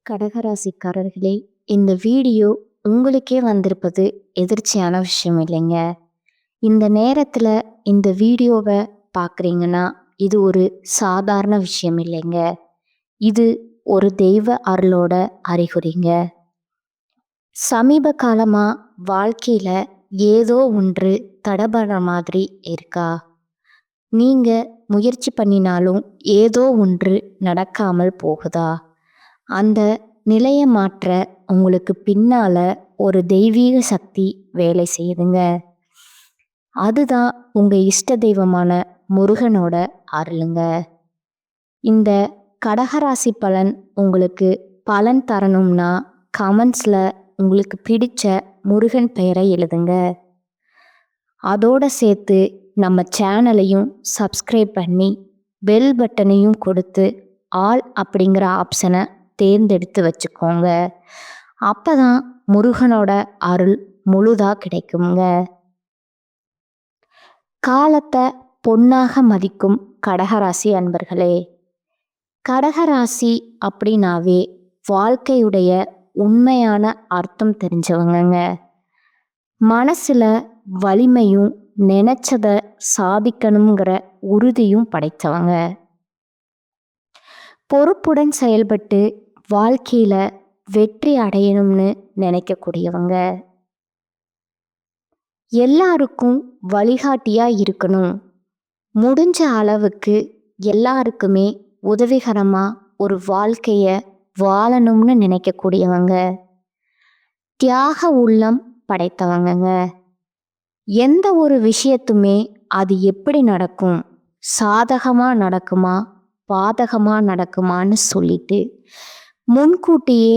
கடகராசிக்காரர்களே, இந்த வீடியோ உங்களுக்கே வந்திருப்பது எதிர்ச்சியான விஷயம் இல்லைங்க. இந்த நேரத்தில் இந்த வீடியோவை பார்க்குறீங்கன்னா இது ஒரு சாதாரண விஷயம் இல்லைங்க. இது ஒரு தெய்வ அருளோட அறிகுறிங்க. சமீப காலமாக வாழ்க்கையில் ஏதோ ஒன்று தடபடுற மாதிரி இருக்கா? நீங்கள் முயற்சி பண்ணினாலும் ஏதோ ஒன்று நடக்காமல் போகுதா? அந்த நிலையை மாற்ற உங்களுக்கு பின்னால ஒரு தெய்வீக சக்தி வேலை செய்யுதுங்க. அதுதான் உங்க இஷ்ட தெய்வமான முருகனோட அருளுங்க. இந்த கடகராசி பலன் உங்களுக்கு பலன் தரணும்னா கமெண்ட்ஸ்ல உங்களுக்கு பிடிச்ச முருகன் பெயரை எழுதுங்க. அதோட சேர்த்து நம்ம சேனலையும் சப்ஸ்கிரைப் பண்ணி பெல் பட்டனையும் கொடுத்து ஆல் அப்படிங்கிற ஆப்ஷனை தேர்ந்தெடுத்து வச்சுக்கோங்க. அப்பதான் முருகனோட அருள் முழுதா கிடைக்குங்க. காலத்தை பொன்னாக மதிக்கும் கடகராசி அன்பர்களே, கடகராசி அப்படின்னாவே வாழ்க்கையுடைய உண்மையான அர்த்தம் தெரிஞ்சவங்க. மனசுல வலிமையும் நினைச்சதை சாதிக்கணுங்கிற உறுதியும் படைத்தவங்க. பொறுப்புடன் செயல்பட்டு வாழ்க்கையில வெற்றி அடையணும்னு நினைக்கக்கூடியவங்க. எல்லாருக்கும் வழிகாட்டியா இருக்கணும், முடிஞ்ச அளவுக்கு எல்லாருக்குமே உதவிகரமா ஒரு வாழ்க்கைய வாழணும்னு நினைக்கக்கூடியவங்க. தியாக உள்ளம் படைத்தவங்க. எந்த ஒரு விஷயத்துமே அது எப்படி நடக்கும், சாதகமா நடக்குமா பாதகமா நடக்குமான்னு சொல்லிட்டு முன்கூட்டியே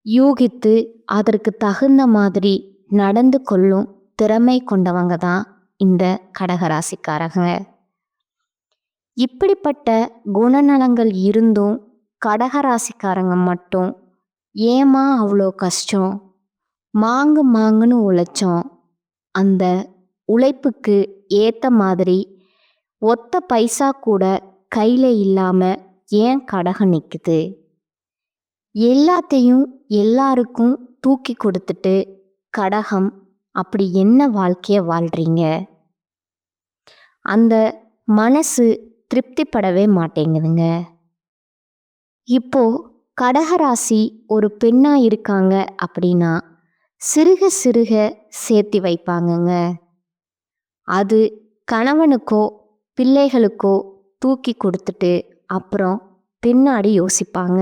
யூகித்து அதற்கு தகுந்த மாதிரி நடந்து கொள்ளும் திறமை கொண்டவங்க தான் இந்த கடகராசிக்காரங்க. இப்படிப்பட்ட குணநலங்கள் இருந்தும் கடகராசிக்காரங்க மட்டும் ஏமா அவ்வளோ கஷ்டம், மாங்குன்னு உழைச்சோம், அந்த உழைப்புக்கு ஏற்ற மாதிரி ஒத்த பைசா கூட கையில் இல்லாமல் ஏன் கடகம் நிற்குது, எல்லாத்தையும் எல்லாருக்கும் தூக்கி கொடுத்துட்டு கடகம் அப்படி என்ன வாழ்க்கைய வாழ்றீங்க? அந்த மனசு திருப்திப்படவே மாட்டேங்குதுங்க. இப்போ கடகராசி ஒரு பெண்ணா இருக்காங்க அப்படின்னா சிறுக சிறுக சேர்த்தி வைப்பாங்கங்க. அது கணவனுக்கோ பிள்ளைகளுக்கோ தூக்கி கொடுத்துட்டு அப்புறம் பின்னாடி யோசிப்பாங்க.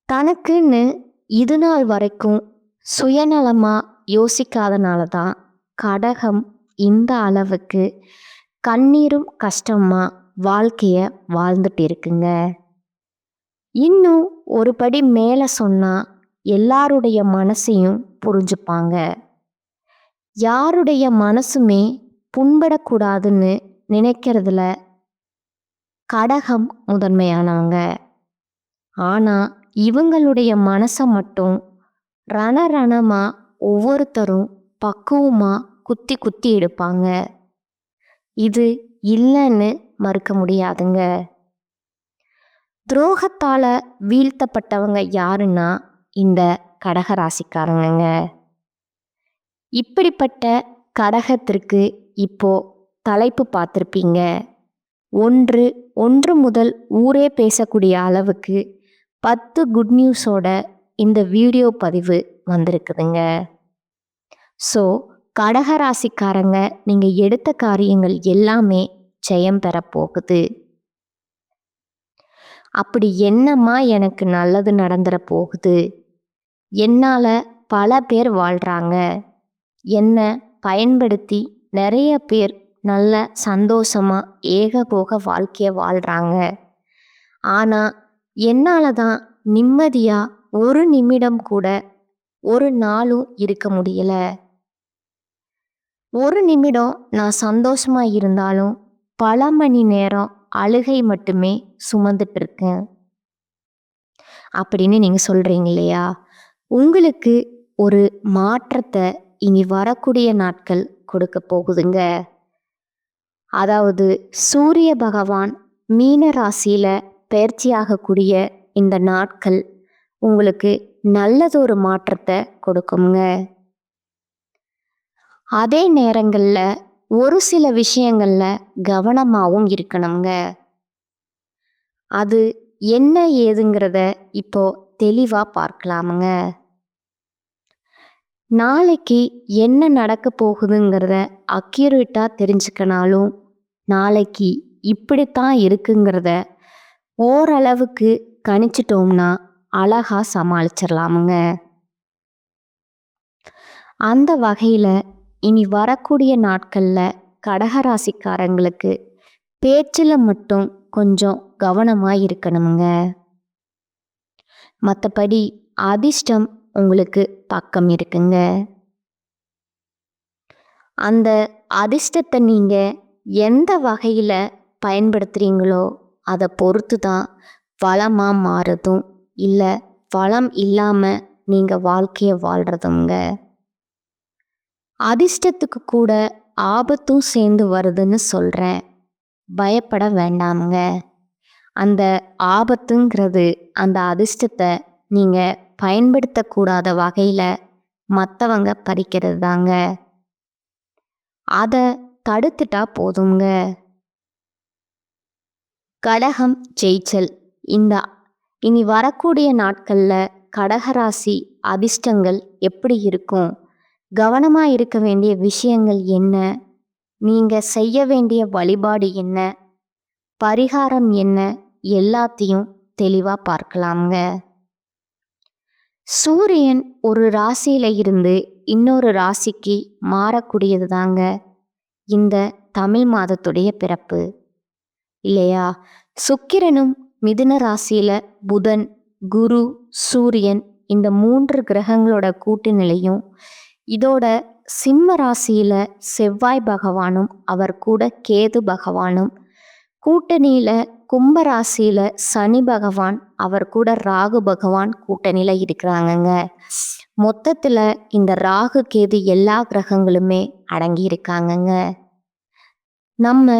தனக்குன்னு இது நாள் வரைக்கும் சுயநலமா யோசிக்காதனால தான் கடகம் இந்த அளவுக்கு கண்ணீரும் கஷ்டமா வாழ்க்கைய வாழ்ந்துட்டு இருக்குங்க. இன்னும் ஒரு படி மேலே சொன்னா எல்லாருடைய மனசையும் புரிஞ்சுப்பாங்க. யாருடைய மனசுமே புண்படக்கூடாதுன்னு நினைக்கிறதுல கடகம் முதன்மையானவங்க. ஆனா இவங்களுடைய மனசை மட்டும் ரணமா ஒவ்வொருத்தரும் பக்குவமா குத்தி குத்தி எடுப்பாங்க. இது இல்லைன்னு மறுக்க முடியாதுங்க. துரோகத்தால வீழ்த்தப்பட்டவங்க யாருன்னா இந்த கடகராசிக்காரங்க. இப்படிப்பட்ட கடகத்திற்கு இப்போ தலைப்பு பார்த்துருப்பீங்க. ஒன்று முதல் ஊரே பேசக்கூடிய அளவுக்கு 10 குட் நியூஸோட இந்த வீடியோ பதிவு வந்திருக்குதுங்க. ஸோ கடகராசிக்காரங்க நீங்கள் எடுத்த காரியங்கள் எல்லாமே ஜெயம் பெற போகுது. அப்படி என்னம்மா எனக்கு நல்லது நடந்துட போகுது, என்னால் பல பேர் வாழ்கிறாங்க, என்னை பயன்படுத்தி நிறைய பேர் நல்ல சந்தோஷமாக ஏகபோக வாழ்க்கையை வாழ்கிறாங்க, ஆனால் என்னால் தான் நிம்மதியாக ஒரு நிமிடம் கூட ஒரு நாளும் இருக்க முடியல, ஒரு நிமிடம் நான் சந்தோஷமாக இருந்தாலும் பல மணி நேரம் அழுகை மட்டுமே சுமந்துட்டு இருக்கேன் அப்படின்னு நீங்கள் சொல்கிறீங்க இல்லையா? உங்களுக்கு ஒரு மாற்றத்தை இனி வரக்கூடிய நாட்கள் கொடுக்க போகுதுங்க. அதாவது சூரிய பகவான் மீன ராசியில் பயிற்சியாகக்கூடிய இந்த நாட்கள் உங்களுக்கு நல்லதொரு மாற்றத்தை கொடுக்குங்க. அதே நேரங்களில் ஒரு சில விஷயங்களில் கவனமாகவும் இருக்கணுங்க. அது என்ன ஏதுங்கிறத இப்போ தெளிவாக பார்க்கலாமுங்க. நாளைக்கு என்ன நடக்க போகுதுங்கிறத அக்யூரேட்டாக தெரிஞ்சுக்கனாலும் நாளைக்கு இப்படித்தான் இருக்குங்கிறத ஓரளவுக்கு கணிச்சிட்டோம்னா அழகா சமாளிச்சிடலாமுங்க. அந்த வகையில் இனி வரக்கூடிய நாட்களில் கடகராசிக்காரங்களுக்கு பேச்சில் மட்டும் கொஞ்சம் கவனமாக இருக்கணுங்க. மற்றபடி அதிர்ஷ்டம் உங்களுக்கு பக்கம் இருக்குங்க. அந்த அதிர்ஷ்டத்தை நீங்கள் எந்த வகையில் பயன்படுத்துகிறீங்களோ அதை பொறுத்து தான் வளமாக மாறுதும் இல்லை வளம் இல்லாமல் நீங்கள் வாழ்க்கையை வாழ்கிறதுங்க. அதிர்ஷ்டத்துக்கு கூட ஆபத்தும் சேர்ந்து வருதுன்னு சொல்கிறேன். பயப்பட வேண்டாமுங்க. அந்த ஆபத்துங்கிறது அந்த அதிர்ஷ்டத்தை நீங்கள் பயன்படுத்தக்கூடாத வகையில் மற்றவங்க பறிக்கிறது தாங்க. அதை தடுத்துட்டா போதுங்க. கடகம் ஜெயிச்சல். இனி வரக்கூடிய நாட்களில் கடகராசி அதிர்ஷ்டங்கள் எப்படி இருக்கும், கவனமாக இருக்க வேண்டிய விஷயங்கள் என்ன, நீங்கள் செய்ய வேண்டிய வழிபாடு என்ன, பரிகாரம் என்ன, எல்லாத்தையும் தெளிவாக பார்க்கலாமுங்க. சூரியன் ஒரு ராசியில் இருந்து இன்னொரு ராசிக்கு மாறக்கூடியது தாங்க இந்த தமிழ் மாதத்துடைய பிறப்பு இல்லையா? சுக்கிரனும் மிதுன ராசியில் புதன், குரு, சூரியன் இந்த 3 கிரகங்களோட கூட்டு நிலையும், இதோட சிம்ம ராசியில் செவ்வாய் பகவானும் அவர் கூட கேது பகவானும், கூட்டணியில் கும்பராசியில் சனி பகவான் அவர் கூட ராகு பகவான் கூட்டணியில் இருக்கிறாங்கங்க. மொத்தத்தில் இந்த ராகு கேது எல்லா கிரகங்களுமே அடங்கி இருக்காங்கங்க. நம்ம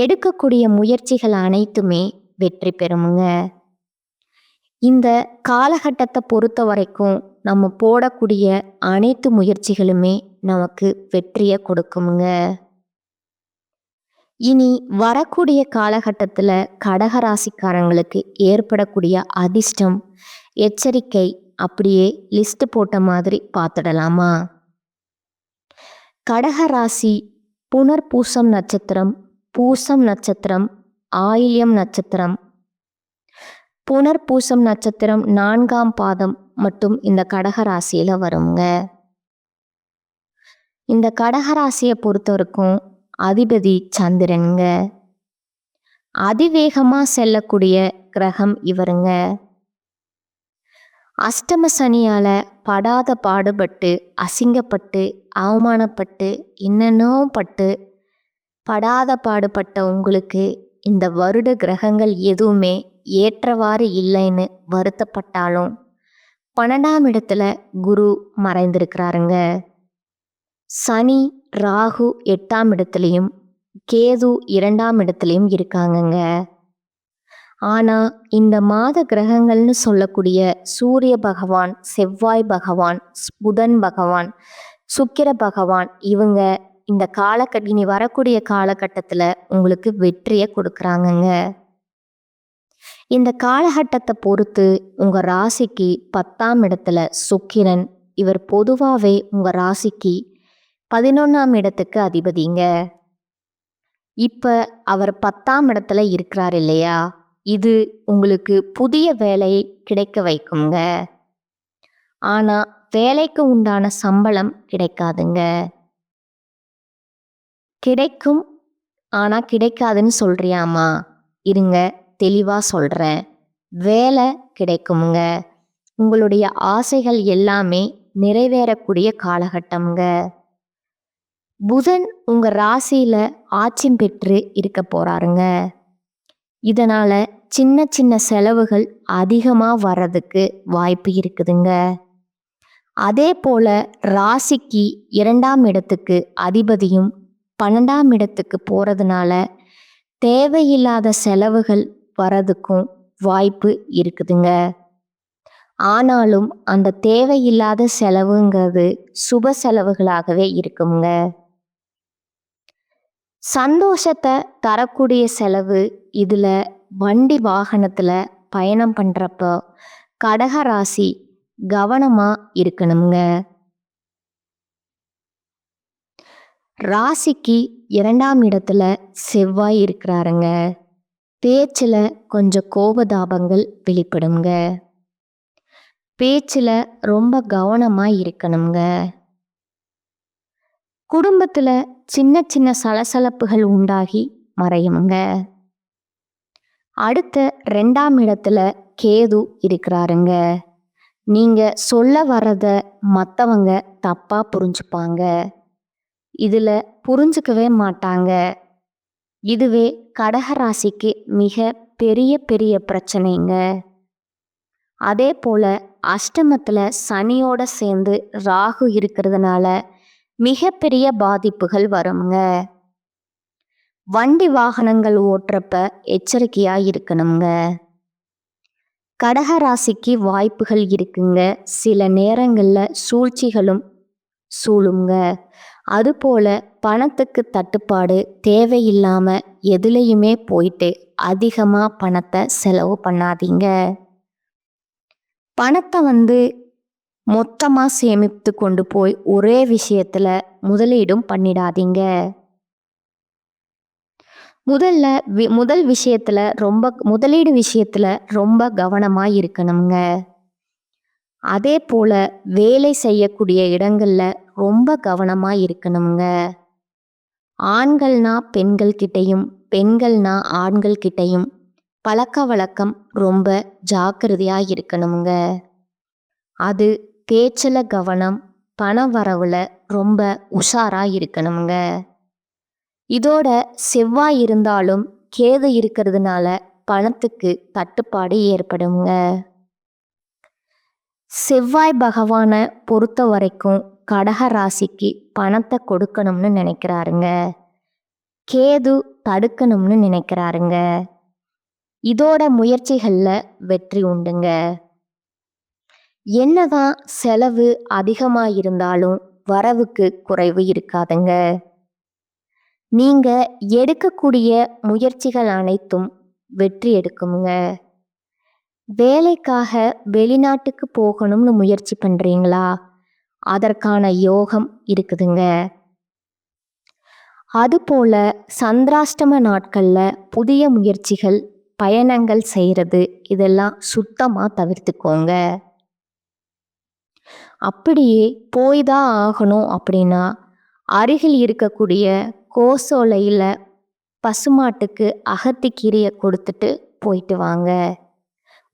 எடுக்கக்கூடிய முயற்சிகள் அனைத்துமே வெற்றி பெறுமுங்க. இந்த காலகட்டத்தை பொறுத்த வரைக்கும் நம்ம போடக்கூடிய அனைத்து முயற்சிகளுமே நமக்கு வெற்றியை கொடுக்குமுங்க. இனி வரக்கூடிய காலகட்டத்தில் கடகராசிக்காரங்களுக்கு ஏற்படக்கூடிய அதிர்ஷ்டம், எச்சரிக்கை அப்படியே லிஸ்ட் போட்ட மாதிரி பார்த்துடலாமா? கடகராசி புனர்பூசம் நட்சத்திரம், பூசம் நட்சத்திரம், ஆயில்யம் நட்சத்திரம், புனர்பூசம் நட்சத்திரம் 4ஆம் பாதம் மட்டும் இந்த கடகராசியில் வருங்க. இந்த கடகராசியை பொறுத்தவரைக்கும் அதிபதி சந்திரனுங்க. அதிவேகமாக செல்லக்கூடிய கிரகம் இவருங்க. அஷ்டம சனியால் படாத பாடுபட்டு, அசிங்கப்பட்டு, அவமானப்பட்டு, என்னென்னோ படாத பாடுபட்ட உங்களுக்கு இந்த வருட கிரகங்கள் எதுவுமே ஏற்றவாறு இல்லைன்னு வருத்தப்பட்டாலும் 12ஆம் இடத்துல குரு மறைந்திருக்கிறாருங்க. சனி, ராகு 8ஆம் இடத்துலையும், கேது 2ஆம் இடத்துலையும் இருக்காங்கங்க. ஆனால் இந்த மாத கிரகங்கள்னு சொல்லக்கூடிய சூரிய பகவான், செவ்வாய் பகவான், புதன் பகவான், சுக்கிர பகவான் இவங்க இந்த இனி வரக்கூடிய காலகட்டத்தில் உங்களுக்கு வெற்றியை கொடுக்குறாங்கங்க. இந்த காலகட்டத்தை பொறுத்து உங்கள் ராசிக்கு 10ஆம் இடத்துல சுக்கிரன், இவர் பொதுவாகவே உங்கள் ராசிக்கு 11ஆம் இடத்துக்கு அதிபதிங்க. இப்போ அவர் 10ஆம் இடத்துல இருக்கிறார் இல்லையா? இது உங்களுக்கு புதிய வேலையை கிடைக்க வைக்குங்க. ஆனால் வேலைக்கு உண்டான சம்பளம் கிடைக்காதுங்க. கிடைக்கும், ஆனால் கிடைக்காதுன்னு சொல்றியாமா? இருங்க, தெளிவாக சொல்கிறேன். வேலை கிடைக்குமுங்க. உங்களுடைய ஆசைகள் எல்லாமே நிறைவேறக்கூடிய காலகட்டம்ங்க. புதன் உங்கள் ராசியில் ஆட்சி பெற்று இருக்க போகிறாருங்க. இதனால் சின்ன சின்ன செலவுகள் அதிகமாக வர்றதுக்கு வாய்ப்பு இருக்குதுங்க. அதே போல் ராசிக்கு 2ஆம் இடத்துக்கு அதிபதியும் 12ஆம் இடத்துக்கு போகிறதுனால தேவையில்லாத செலவுகள் வரதுக்கும் வாய்ப்பு இருக்குதுங்க. ஆனாலும் அந்த தேவையில்லாத செலவுங்கிறது சுப செலவுகளாகவே இருக்குங்க. சந்தோஷத்தை தரக்கூடிய செலவு இதுல வண்டி வாகனத்துல பயணம் பண்றப்போ கடக ராசி கவனமா இருக்கணுங்க. ராசிக்கு 2ஆம் இடத்துல செவ்வாய் இருக்கிறாருங்க. பேச்சுல கொஞ்சம் கோபதாபங்கள் வெளிப்படுங்க. பேச்சுல ரொம்ப கவனமா இருக்கணுங்க. குடும்பத்துல சின்ன சின்ன சலசலப்புகள் உண்டாகி மறையுங்க. அடுத்த 2ஆம் இடத்துல கேது இருக்கிறாருங்க. நீங்க சொல்ல வர்றத மற்றவங்க தப்பா புரிஞ்சுப்பாங்க. இதுல புரிஞ்சுக்கவே மாட்டாங்க. இதுவே கடக ராசிக்கு மிக பெரிய பெரிய பிரச்சனைங்க. அதே போல அஷ்டமத்துல சனியோட சேர்ந்து ராகு இருக்கிறதுனால மிகப்பெரிய பாதிப்புகள் வருங்க. வண்டி வாகனங்கள் ஓட்டுறப்ப எச்சரிக்கையா இருக்கணுங்க. கடக ராசிக்கு வாய்ப்புகள் இருக்குங்க. சில நேரங்கள்ல சூழ்ச்சிகளும் சூழுங்க. அதுபோல பணத்துக்கு தட்டுப்பாடு தேவையில்லாம எதுலையுமே போயிட்டு அதிகமா பணத்தை செலவு பண்ணாதீங்க. பணத்தை மொத்தமா சேமித்து கொண்டு போய் ஒரே விஷயத்துல முதலீடும் பண்ணிடாதீங்க. முதலீடு விஷயத்துல ரொம்ப கவனமா இருக்கணுங்க. அதே போல வேலை செய்யக்கூடிய இடங்கள்ல ரொம்ப கவனமா இருக்கணுங்க. ஆண்கள்னா பெண்கள் கிட்டையும் பெண்கள்னா ஆண்கள் கிட்டையும் பழக்க வழக்கம் ரொம்ப ஜாக்கிரதையா இருக்கணுங்க. அது பேச்சுல கவனம், பண வரவுல ரொம்ப உஷாரா இருக்கணுங்க. இதோட செவ்வாய் இருந்தாலும் கேது இருக்கிறதுனால பணத்துக்கு தட்டுப்பாடு ஏற்படுங்க. செவ்வாய் பகவானை பொறுத்த வரைக்கும் கடக ராசிக்கு பணத்தை கொடுக்கணும்னு நினைக்கிறாருங்க. கேது தடுக்கணும்னு நினைக்கிறாருங்க. இதோட முயற்சிகள்ல வெற்றி உண்டுங்க. என்னதான் செலவு அதிகமா இருந்தாலும் வரவுக்கு குறைவு இருக்காதுங்க. நீங்க எடுக்கக்கூடிய முயற்சிகள் அனைத்தும் வெற்றி எடுக்குங்க. வேலைக்காக வெளிநாட்டுக்கு போகணும்னு முயற்சி பண்றீங்களா? அதற்கான யோகம் இருக்குதுங்க. அதுபோல சந்திராஷ்டம நாட்கள்ல புதிய முயற்சிகள், பயணங்கள் செய்யறது இதெல்லாம் சுத்தமா தவிர்த்துக்கோங்க. அப்படியே போய்தான் ஆகணும் அப்படின்னா அருகில் இருக்கக்கூடிய கோசோலையில பசுமாட்டுக்கு அகத்திக்கீரையை கொடுத்துட்டு போயிட்டு வாங்க.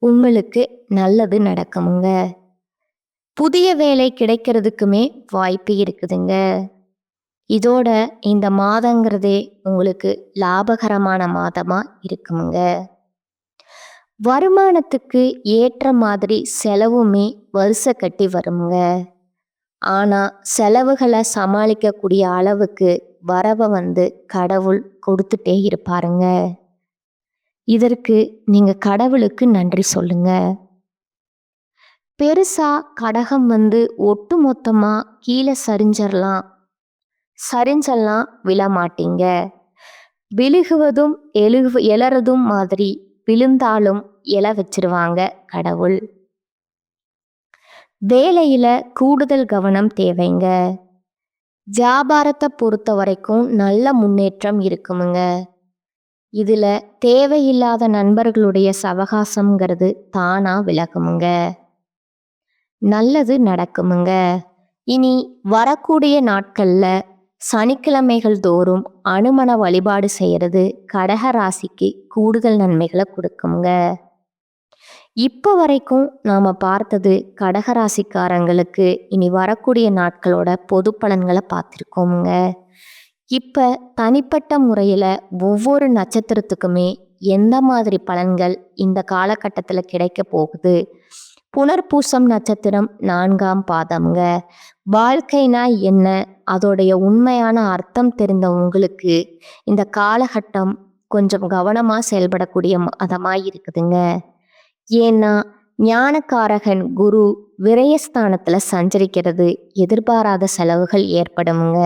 உங்களுக்கு நல்லது நடக்குமுங்க. புதிய வேலை கிடைக்கிறதுக்குமே வாய்ப்பு இருக்குதுங்க. இதோட இந்த மாதங்கிறதே உங்களுக்கு லாபகரமான மாதமா இருக்குமுங்க. வருமானத்துக்கு ஏற்ற மாதிரி செலவுமே வரிசை கட்டி வருங்க. ஆனா செலவுகளை சமாளிக்கக்கூடிய அளவுக்கு வரவை கடவுள் கொடுத்துட்டே இருப்பாருங்க. இதற்கு நீங்க கடவுளுக்கு நன்றி சொல்லுங்க. பெருசா கடகம் ஒட்டு மொத்தமா கீழே சரிஞ்செல்லாம் விழமாட்டீங்க. விழுகுவதும் எழறதும் மாதிரி விழுந்தாலும் எழ வச்சிருவாங்க கடவுள். வேலையில கூடுதல் கவனம் தேவைங்க. வியாபாரத்தை பொறுத்த வரைக்கும் நல்ல முன்னேற்றம் இருக்குமுங்க. இதுல தேவையில்லாத நண்பர்களுடைய சவகாசம்ங்கிறது தானா விலகுமுங்க. நல்லது நடக்குமுங்க. இனி வரக்கூடிய நாட்கள்ல சனிக்கிழமைகள் தோறும் அனுமன வழிபாடு செய்யறது கடக ராசிக்கு கூடுதல் நன்மைகளை கொடுக்குங்க. இப்போ வரைக்கும் நாம பார்த்தது கடகராசிக்காரங்களுக்கு இனி வரக்கூடிய நாட்களோட பொது பலன்களை பார்த்துருக்கோமுங்க. இப்போ தனிப்பட்ட முறையில் ஒவ்வொரு நட்சத்திரத்துக்குமே எந்த மாதிரி பலன்கள் இந்த காலகட்டத்தில் கிடைக்க போகுது. புனர்பூசம் நட்சத்திரம் 4ஆம் பாதம்ங்க. வாழ்க்கைனா என்ன, அதோடைய உண்மையான அர்த்தம் தெரிந்த உங்களுக்கு இந்த காலகட்டம் கொஞ்சம் கவனமாக செயல்படக்கூடிய மதமாக இருக்குதுங்க. ஏன்னா ஞானக்காரகன் குரு விரயஸ்தானத்துல சஞ்சரிக்கிறது எதிர்பாராத செலவுகள் ஏற்படுமுங்க.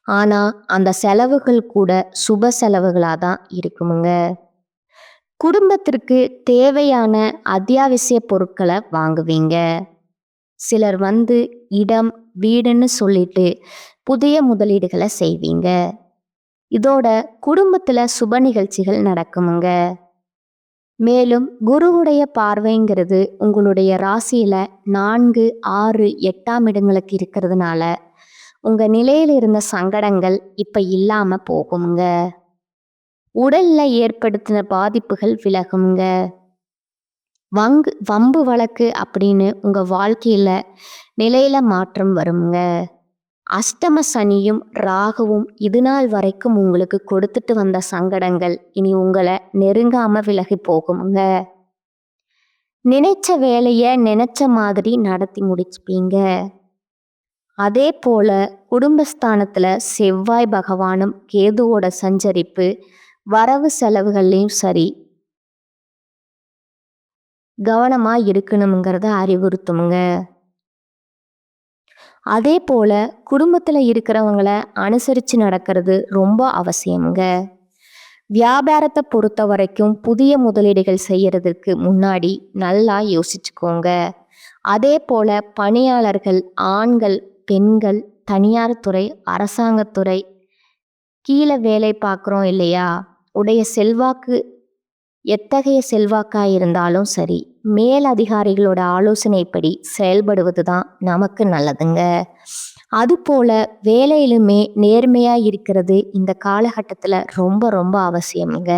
ஆனா அந்த செலவுகள் கூட சுப செலவுகளா தான் இருக்குமுங்க. குடும்பத்திற்கு தேவையான அத்தியாவசிய பொருட்களை வாங்குவீங்க. சிலர் இடம் வீடுன்னு சொல்லிட்டு புதிய முதலீடுகளை செய்வீங்க. இதோட குடும்பத்துல சுப நிகழ்ச்சிகள் நடக்குமுங்க. மேலும் குருவுடைய பார்வைங்கிறது உங்களுடைய ராசியில 4, 6, 8ஆம் இடங்களுக்கு இருக்கிறதுனால உங்க நிலையில இருந்த சங்கடங்கள் இப்ப இல்லாம போகுங்க. உடல்ல ஏற்படுத்தின பாதிப்புகள் விலகுங்க. வம்பு வழக்கு அப்படின்னு உங்க வாழ்க்கையில நிலையில மாற்றம் வருங்க. அஷ்டம சனியும் ராகுவும் இது நாள் வரைக்கும் உங்களுக்கு கொடுத்துட்டு வந்த சங்கடங்கள் இனி உங்களை நெருங்காம விலகி போகுமுங்க. நினைச்ச வேலைய நினைச்ச மாதிரி நடத்தி முடிச்சுப்பீங்க. அதே போல குடும்பஸ்தானத்துல செவ்வாய் பகவானும் கேதுவோட சஞ்சரிப்பு வரவு செலவுகள்லையும் சரி கவனமா இருக்கணுங்கிறத அறிவுறுத்துமுங்க. அதே போல குடும்பத்துல இருக்கிறவங்கள அனுசரிச்சு நடக்கிறது ரொம்ப அவசியமுங்க. வியாபாரத்தை பொறுத்த வரைக்கும் புதிய முதலீடுகள் செய்யறதுக்கு முன்னாடி நல்லா யோசிச்சுக்கோங்க. அதே போல பணியாளர்கள் ஆண்கள் பெண்கள் தனியார் துறை அரசாங்கத்துறை கீழே வேலை பார்க்குறோம் இல்லையா, உடைய செல்வாக்கு எத்தகைய செல்வாக்காக இருந்தாலும் சரி மேல் அதிகாரிகளோட ஆலோசனைப்படி செயல்படுவது தான் நமக்கு நல்லதுங்க. அதுபோல வேலையிலுமே நேர்மையாக இருக்கிறது இந்த காலகட்டத்தில் ரொம்ப ரொம்ப அவசியமுங்க.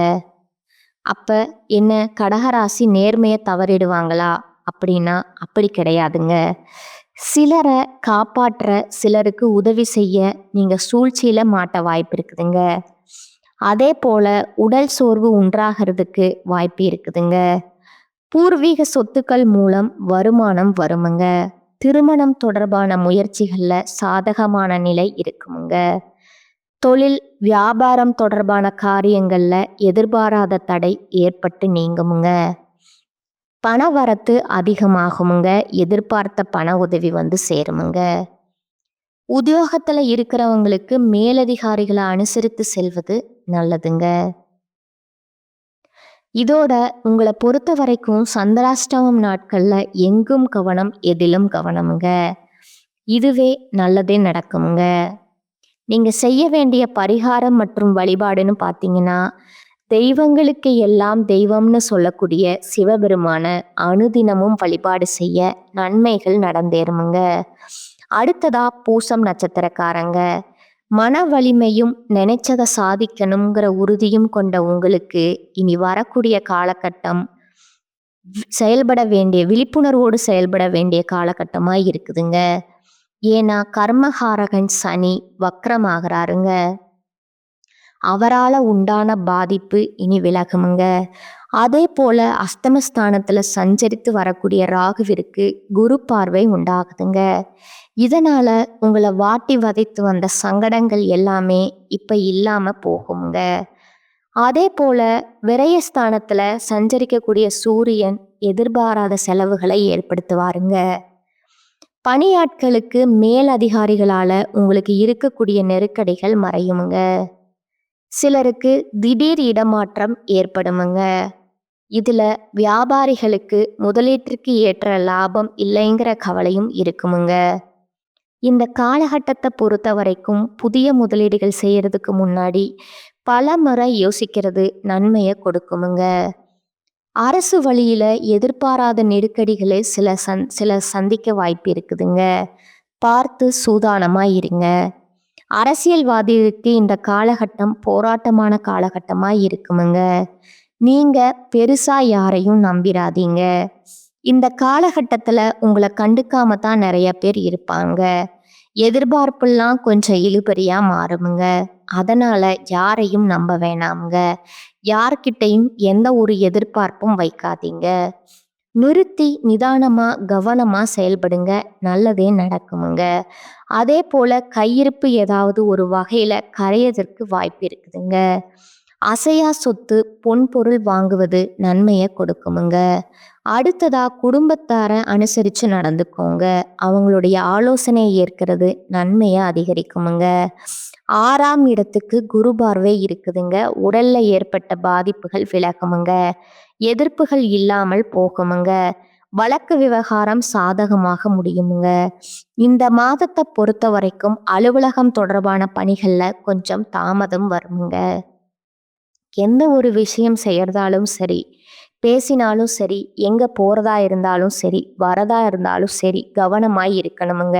அப்போ என்ன கடகராசி நேர்மையை தவறிடுவாங்களா அப்படின்னா அப்படி கிடையாதுங்க. சிலரை காப்பாற்ற சிலருக்கு உதவி செய்ய நீங்கள் சூழ்ச்சியில் மாட்ட வாய்ப்பு இருக்குதுங்க. அதே போல உடல் சோர்வு உண்டாகிறதுக்கு வாய்ப்பு இருக்குதுங்க. பூர்வீக சொத்துக்கள் மூலம் வருமானம் வருமுங்க. திருமணம் தொடர்பான முயற்சிகள்ல சாதகமான நிலை இருக்குமுங்க. தொழில் வியாபாரம் தொடர்பான காரியங்கள்ல எதிர்பாராத தடை ஏற்பட்டு நீங்குமுங்க. பணவரத்து அதிகமாகுமுங்க. எதிர்பார்த்த பண உதவி சேருமுங்க. உத்தியோகத்துல இருக்கிறவங்களுக்கு மேலதிகாரிகளை அனுசரித்து செல்வது நல்லதுங்க. இதோட உங்களை பொறுத்த வரைக்கும் சந்திராஷ்டமம் நாட்கள்ல எங்கும் கவனம் எதிலும் கவனமுங்க. இதுவே நல்லதே நடக்குமுங்க. நீங்க செய்ய வேண்டிய பரிகாரம் மற்றும் வழிபாடுன்னு பார்த்தீங்கன்னா தெய்வங்களுக்கு எல்லாம் தெய்வம்னு சொல்லக்கூடிய சிவபெருமான அனுதினமும் வழிபாடு செய்ய நன்மைகள் நடந்தேறுமுங்க. அடுத்ததா பூசம் நட்சத்திரக்காரங்க. மன வலிமையும் நினைச்சதை சாதிக்கணுங்கிற உறுதியும் கொண்ட உங்களுக்கு இனி வரக்கூடிய காலகட்டம் செயல்பட வேண்டிய விழிப்புணர்வோடு செயல்பட வேண்டிய காலகட்டமாக இருக்குதுங்க. ஏன்னா கர்மகாரகன் சனி வக்ரமாகிறாருங்க. அவரால் உண்டான பாதிப்பு இனி விலகுமுங்க. அதே போல அஸ்தமஸ்தானத்துல சஞ்சரித்து வரக்கூடிய ராகுவிற்கு குரு பார்வை உண்டாகுதுங்க. இதனால உங்களை வாட்டி வதைத்து வந்த சங்கடங்கள் எல்லாமே இப்ப இல்லாம போகுங்க. அதே போல விரயஸ்தானத்துல சஞ்சரிக்கக்கூடிய சூரியன் எதிர்பாராத செலவுகளை ஏற்படுத்துவாருங்க. பணியாட்களுக்கு மேல் அதிகாரிகளால உங்களுக்கு இருக்கக்கூடிய நெருக்கடிகள் மறையுமுங்க. சிலருக்கு திடீர் இடமாற்றம் ஏற்படுமுங்க. இதுல வியாபாரிகளுக்கு முதலீட்டிற்கு ஏற்ற லாபம் இல்லைங்கிற கவலையும் இருக்குமுங்க. இந்த காலகட்டத்தை பொறுத்த வரைக்கும் புதிய முதலீடுகள் செய்யறதுக்கு முன்னாடி பல முறை யோசிக்கிறது நன்மையை கொடுக்குமுங்க. அரசு வழியில எதிர்பாராத நெருக்கடிகளை சில சந்திக்க வாய்ப்பு இருக்குதுங்க. பார்த்து சூதானமா இருங்க. அரசியல்வாதிகளுக்கு இந்த காலகட்டம் போராட்டமான காலகட்டமா இருக்குமுங்க. நீங்க பெருசா யாரையும் நம்பிடாதீங்க. இந்த காலகட்டத்துல உங்களை கண்டுக்காம தான் நிறைய பேர் இருப்பாங்க. எதிர்பார்ப்பெல்லாம் கொஞ்சம் இழுபறியா மாறுமுங்க. அதனால யாரையும் நம்ப வேணாமுங்க. யார்கிட்டையும் எந்த ஒரு எதிர்பார்ப்பும் வைக்காதீங்க. நிறுத்தி நிதானமா கவனமா செயல்படுங்க. நல்லதே நடக்குமுங்க. அதே போல கையிருப்பு ஏதாவது ஒரு வகையில கரையதற்கு வாய்ப்பு இருக்குதுங்க. அசையா சொத்து, பொன் பொருள் வாங்குவது நன்மையை கொடுக்குமுங்க. அடுத்ததா குடும்பத்தார அனுசரிச்சு நடந்துக்கோங்க. அவங்களுடைய ஆலோசனையை ஏற்கிறது நன்மையை அதிகரிக்குமுங்க. 6ஆம் இடத்துக்கு குரு பார்வை இருக்குதுங்க. உடல்ல ஏற்பட்ட பாதிப்புகள் விலகுமுங்க. எதிர்ப்புகள் இல்லாமல் போகுமுங்க. வழக்கு விவகாரம் சாதகமாக முடியுமுங்க. இந்த மாதத்தை பொறுத்த வரைக்கும் அலுவலகம் தொடர்பான பணிகள்ல கொஞ்சம் தாமதம் வருமுங்க. எந்த ஒரு விஷயம் செய்யறதாலும் சரி, பேசினாலும் சரி, எங்க போறதா இருந்தாலும் சரி, வரதா இருந்தாலும் சரி, கவனமாய் இருக்கணுமுங்க.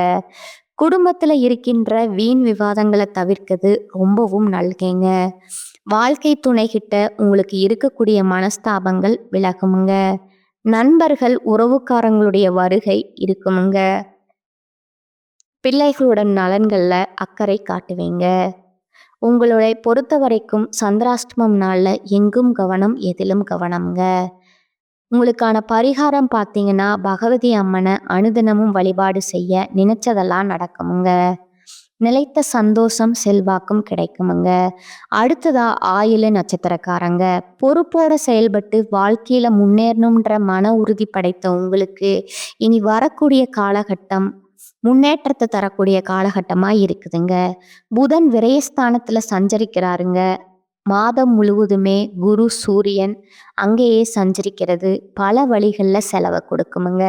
குடும்பத்துல இருக்கின்ற வீண் விவாதங்களை தவிர்க்கிறது ரொம்பவும் நல்லதுங்க. வாழ்க்கை துணைகிட்ட உங்களுக்கு இருக்கக்கூடிய மனஸ்தாபங்கள் விலகுமுங்க. நண்பர்கள், உறவுக்காரங்களுடைய வருகை இருக்குமுங்க. பிள்ளைகளோட நலன்கள்ல அக்கறை காட்டுவீங்க. உங்களை பொறுத்த வரைக்கும் சந்திராஷ்டமம் நாள்ல எங்கும் கவனம், எதிலும் கவனம்ங்க. உங்களுக்கான பரிகாரம் பார்த்தீங்கன்னா, பகவதி அம்மனை அனுதினமும் வழிபாடு செய்ய நினைச்சதெல்லாம் நடக்குமுங்க. நிலைத்த சந்தோஷம், செல்வாக்கும் கிடைக்குமுங்க. அடுத்ததா ஆயில நட்சத்திரக்காரங்க. பொறுப்போட செயல்பட்டு வாழ்க்கையில முன்னேறணுன்ற மன உறுதி படைத்த உங்களுக்கு இனி வரக்கூடிய காலகட்டம் முன்னேற்றத்தை தரக்கூடிய காலகட்டமா இருக்குதுங்க. புதன் விரயஸ்தானத்துல சஞ்சரிக்கிறாருங்க. மாதம் முழுவதுமே குரு, சூரியன் அங்கேயே சஞ்சரிக்கிறது பல வழிகள்ல செலவை கொடுக்குமுங்க.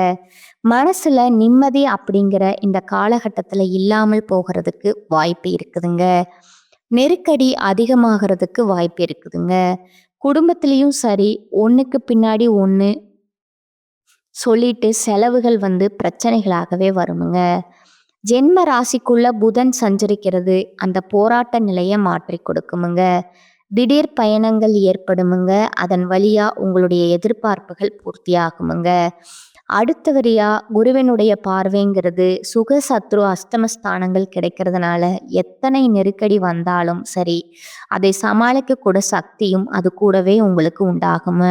மனசுல நிம்மதி அப்படிங்கிற இந்த காலகட்டத்துல இல்லாமல் போகிறதுக்கு வாய்ப்பு இருக்குதுங்க. நெருக்கடி அதிகமாகிறதுக்கு வாய்ப்பு இருக்குதுங்க. குடும்பத்திலையும் சரி, ஒண்ணுக்கு பின்னாடி ஒண்ணு சொல்லிட்டு செலவுகள் பிரச்சனைகளாகவே வருமுங்க. ஜென்ம ராசிக்குள்ள புதன் சஞ்சரிக்கிறது அந்த போராட்ட நிலையை மாற்றி கொடுக்குமுங்க. திடீர் பயணங்கள் ஏற்படுமுங்க. அதன் வழியா உங்களுடைய எதிர்பார்ப்புகள் பூர்த்தியாகுமுங்க. அடுத்தவரியா குருவினுடைய பார்வைங்கிறது சுக, சத்ரு, அஸ்தமஸ்தானங்கள் கிடைக்கிறதுனால எத்தனை நெருக்கடி வந்தாலும் சரி, அதை சமாளிக்க கூட சக்தியும் அது கூடவே உங்களுக்கு உண்டாகும்.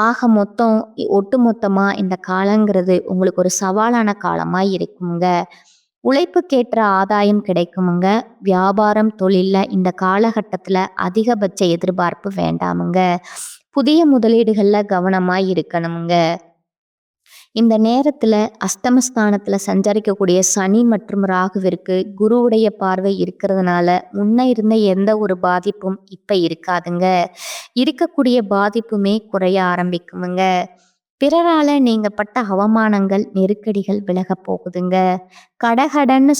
ஆக மொத்தம் ஒட்டுமொத்தமா இந்த காலங்கிறது உங்களுக்கு ஒரு சவாலான காலமா இருக்குங்க. உழைப்புக்கேற்ற ஆதாயம் கிடைக்குமுங்க. வியாபாரம், தொழில்ல இந்த காலகட்டத்துல அதிகபட்ச எதிர்பார்ப்பு வேண்டாமுங்க. புதிய முதலீடுகள்ல கவனமாய் இருக்கணுமுங்க. இந்த நேரத்துல அஸ்தமஸ்தானத்துல சஞ்சரிக்கக்கூடிய சனி மற்றும் ராகுவிற்கு குருவுடைய பார்வை இருக்கிறதுனால முன்ன இருந்த எந்த ஒரு பாதிப்பும் இப்ப இருக்காதுங்க. இருக்கக்கூடிய பாதிப்புமே குறைய ஆரம்பிக்குமுங்க. பிறரால நீங்க பட்ட அவமானங்கள், நெருக்கடிகள் விலக போகுதுங்க. கடகடன்னு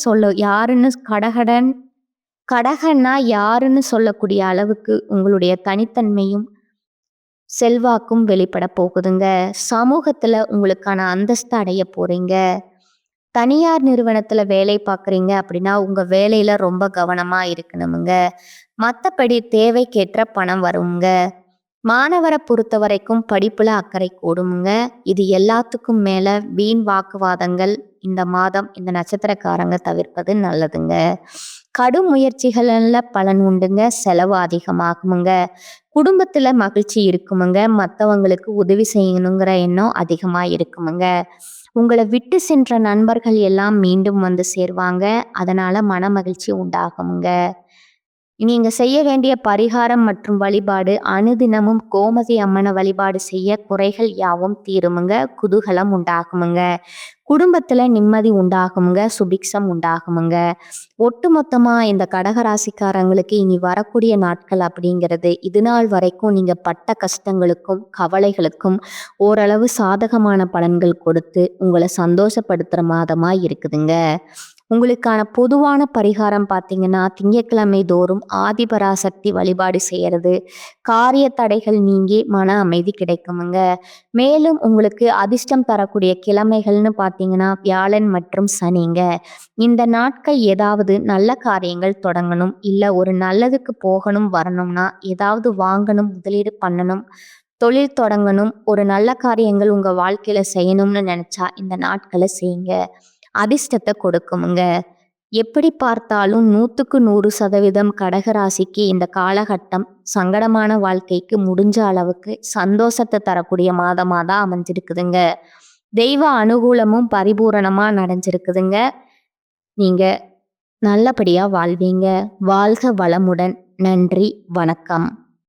கடகன்னா யாருன்னு சொல்லக்கூடிய அளவுக்கு உங்களுடைய தனித்தன்மையும் செல்வாக்கும் வெளிப்பட போகுதுங்க. சமூகத்துல உங்களுக்கான அந்தஸ்து அடைய போறீங்க. தனியார் நிறுவனத்துல வேலை பார்க்குறீங்க அப்படின்னா உங்க வேலையில ரொம்ப கவனமா இருக்கணுமுங்க. மற்றபடி தேவைக்கேற்ற பணம் வருங்க. மாணவரை பொறுத்த வரைக்கும் படிப்புல அக்கறை கூடுமுங்க. இது எல்லாத்துக்கும் மேல வீண் வாக்குவாதங்கள் இந்த மாதம் இந்த நட்சத்திரக்காரங்க தவிர்ப்பது நல்லதுங்க. கடும் முயற்சிகள்ல பலன் உண்டுங்க. செலவு அதிகமாகுமுங்க. குடும்பத்துல மகிழ்ச்சி இருக்குமுங்க. மற்றவங்களுக்கு உதவி செய்யணுங்கிற எண்ணம் அதிகமா இருக்குமுங்க. உங்களை விட்டு சென்ற நண்பர்கள் எல்லாம் மீண்டும் சேருவாங்க. அதனால மன மகிழ்ச்சி உண்டாகுமுங்க. நீங்க செய்ய வேண்டிய பரிகாரம் மற்றும் வழிபாடு அனுதினமும் கோமதி அம்மனை வழிபாடு செய்ய குறைகள் யாவும் தீருமுங்க. குதூகலம் உண்டாகுமுங்க. குடும்பத்துல நிம்மதி உண்டாகுமுங்க. சுபிக்ஷம் உண்டாகுமுங்க. ஒட்டுமொத்தமா இந்த கடகராசிக்காரங்களுக்கு இனி வரக்கூடிய நாட்கள் அப்படிங்கிறது இது நாள் வரைக்கும் நீங்க பட்ட கஷ்டங்களுக்கும் கவலைகளுக்கும் ஓரளவு சாதகமான பலன்கள் கொடுத்து உங்களை சந்தோஷப்படுத்துற மாதமா இருக்குதுங்க. உங்களுக்கான பொதுவான பரிகாரம் பார்த்தீங்கன்னா, திங்கட்கிழமை தோறும் ஆதிபராசக்தி வழிபாடு செய்யறது காரிய தடைகள் நீங்கி மன அமைதி கிடைக்குமுங்க. மேலும் உங்களுக்கு அதிர்ஷ்டம் தரக்கூடிய கிழமைகள்னு பார்த்தீங்கன்னா, வியாழன் மற்றும் சனிங்க. இந்த நாட்கள் ஏதாவது நல்ல காரியங்கள் தொடங்கணும், இல்லை ஒரு நல்லதுக்கு போகணும் வரணும்னா, ஏதாவது வாங்கணும், முதலீடு பண்ணணும், தொழில் தொடங்கணும், ஒரு நல்ல காரியங்கள் உங்க வாழ்க்கையில செய்யணும்னு நினைச்சா இந்த நாட்களை செய்யுங்க. அதிர்ஷ்டத்தை கொடுக்குமுங்க. எப்படி பார்த்தாலும் 100% கடகராசிக்கு இந்த காலகட்டம் சங்கடமான வாழ்க்கைக்கு முடிஞ்ச அளவுக்கு சந்தோஷத்தை தரக்கூடிய மாதமாக தான் அமைஞ்சிருக்குதுங்க. தெய்வ அனுகூலமும் பரிபூரணமா நடஞ்சிருக்குதுங்க. நீங்க நல்லபடியா வாழ்வீங்க. வாழ்க வளமுடன். நன்றி, வணக்கம்.